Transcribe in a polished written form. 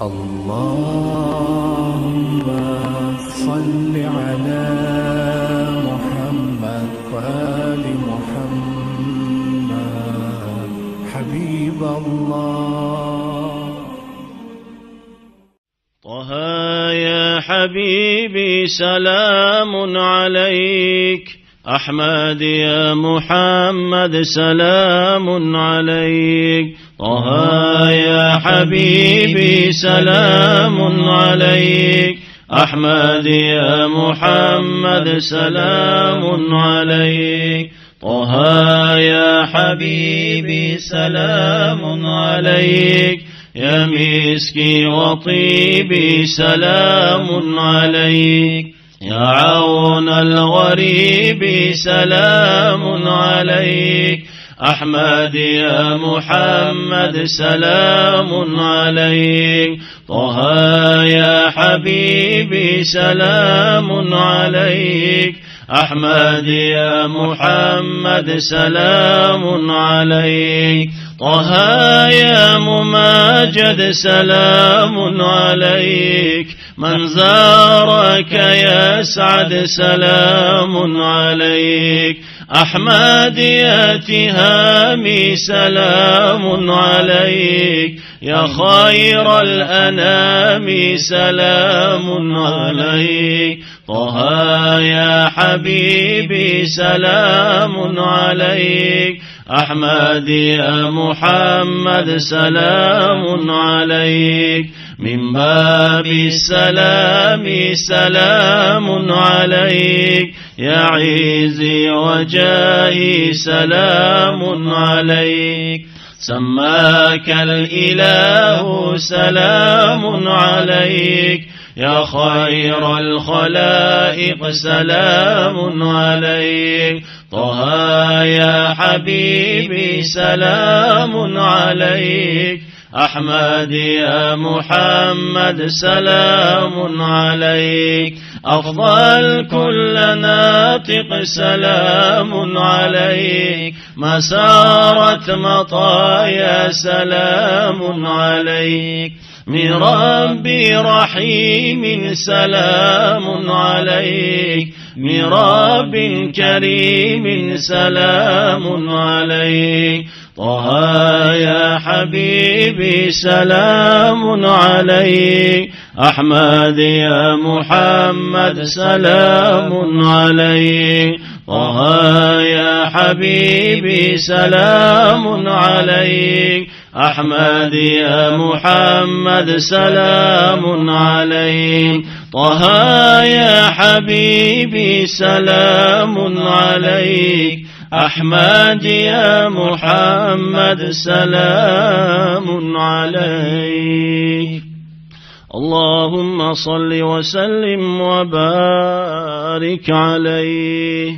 اللهم صل على محمد وآل محمد حبيب الله. طه يا حبيبي سلام عليك، أحمد يا محمد سلام عليك. طه يا حبيبي سلام عليك، أحمد يا محمد سلام عليك. طه يا حبيبي سلام عليك، يا مسكي وطيبي سلام عليك. يا عون الغريب سلام عليك، أحمد يا محمد سلام عليك. طه يا حبيبي سلام عليك، أحمد يا محمد سلام عليك. طه يا مماجد سلام عليك، من زارك يسعد سلام عليك. أحمد يا تهامي سلام عليك، يا خير الأنام سلام عليك. طه يا حبيبي سلام عليك، أحمد يا محمد سلام عليك. من باب السلام سلام عليك، يا عزي وجاهي سلام عليك. سماك الإله سلام عليك، يا خير الخلائق سلام عليك. طه يا حبيبي سلام عليك، أحمد يا محمد سلام عليك. أفضل كل ناطق سلام عليك، مسارة مطايا سلام عليك. من ربي رحيم سلام عليك، من رب كريم سلام عليك. طه يا حبيبي سلام عليك، أحمد يا محمد سلام عليك. طه يا حبيبي سلام عليك، أحمد يا محمد سلام عليك. طه يا حبيبي سلام عليك، أحمد يا محمد سلام عليك. اللهم صل وسلم وبارك عليه.